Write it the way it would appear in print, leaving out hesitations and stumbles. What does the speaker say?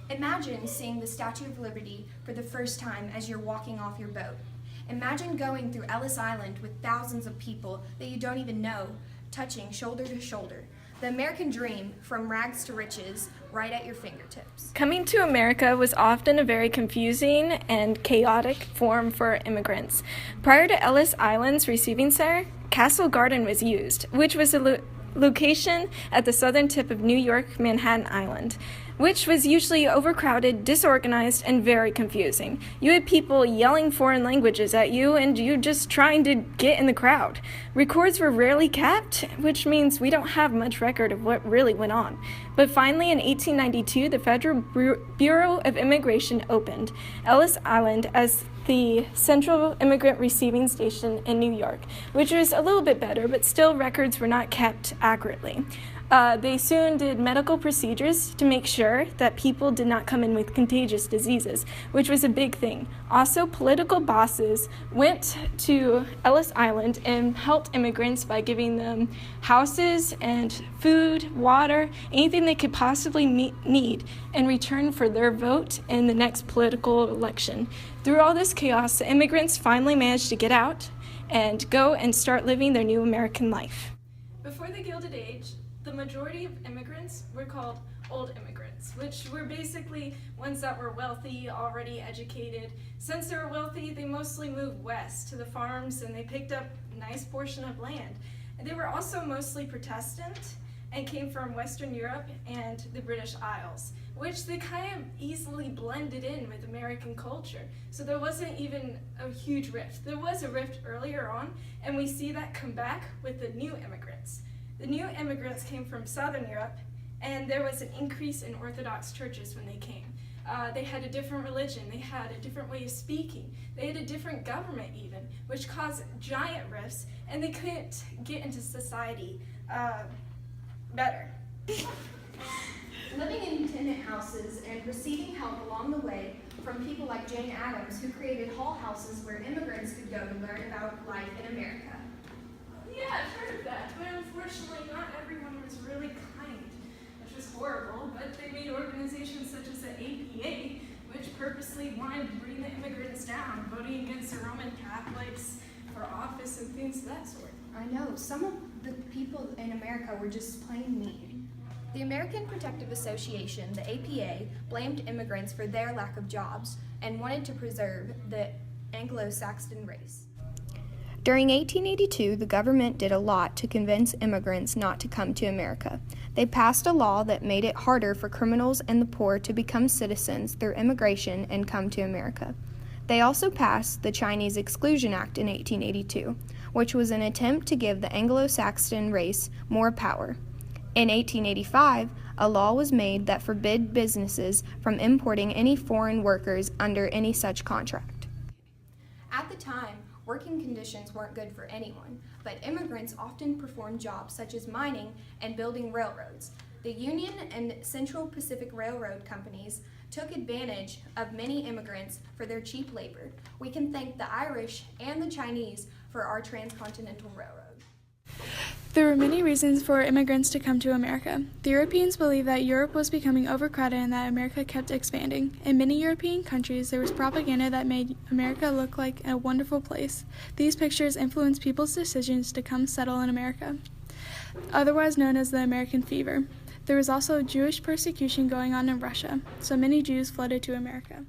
Imagine seeing the Statue of Liberty for the first time as you're walking off your boat. Imagine going through Ellis Island with thousands of people that you don't even know, touching shoulder to shoulder. The American dream, from rags to riches, right at your fingertips. Coming to America was often a very confusing and chaotic form for immigrants. Prior to Ellis Island's receiving center, Castle Garden was used, which was a location at the southern tip of New York, Manhattan Island, which was usually overcrowded, disorganized, and very confusing. You had people yelling foreign languages at you, and you just trying to get in the crowd. Records were rarely kept, which means we don't have much record of what really went on. But finally, in 1892, the Federal Bureau of Immigration opened Ellis Island as the Central Immigrant Receiving Station in New York, which was a little bit better, but still records were not kept accurately. They soon did medical procedures to make sure that people did not come in with contagious diseases, which was a big thing. Also, political bosses went to Ellis Island and helped immigrants by giving them houses and food, water, anything they could possibly need in return for their vote in the next political election. Through all this chaos, the immigrants finally managed to get out and go and start living their new American life. Before the Gilded Age, the majority of immigrants were called old immigrants, which were basically ones that were wealthy, already educated. Since they were wealthy, they mostly moved west to the farms and they picked up a nice portion of land. And they were also mostly Protestant and came from Western Europe and the British Isles, which they kind of easily blended in with American culture. So there wasn't even a huge rift. There was a rift earlier on, and we see that come back with the new immigrants. The new immigrants came from Southern Europe, and there was an increase in Orthodox churches when they came. They had a different religion, they had a different way of speaking, they had a different government even, which caused giant rifts, and they couldn't get into society better. Living in tenant houses and receiving help along the way from people like Jane Addams, who created hall houses where immigrants could go to learn about life in America. Yeah, I've heard of that, but unfortunately not everyone was really kind, which was horrible, but they made organizations such as the APA, which purposely wanted to bring the immigrants down, voting against the Roman Catholics for office and things of that sort. I know, some of the people in America were just plain mean. The American Protective Association, the APA, blamed immigrants for their lack of jobs and wanted to preserve the Anglo-Saxon race. During 1882, the government did a lot to convince immigrants not to come to America. They passed a law that made it harder for criminals and the poor to become citizens through immigration and come to America. They also passed the Chinese Exclusion Act in 1882, which was an attempt to give the Anglo-Saxon race more power. In 1885, a law was made that forbid businesses from importing any foreign workers under any such contract. At the time, working conditions weren't good for anyone, but immigrants often performed jobs such as mining and building railroads. The Union and Central Pacific Railroad companies took advantage of many immigrants for their cheap labor. We can thank the Irish and the Chinese for our transcontinental railroad. There were many reasons for immigrants to come to America. The Europeans believed that Europe was becoming overcrowded and that America kept expanding. In many European countries, there was propaganda that made America look like a wonderful place. These pictures influenced people's decisions to come settle in America, otherwise known as the American Fever. There was also Jewish persecution going on in Russia, so many Jews flooded to America.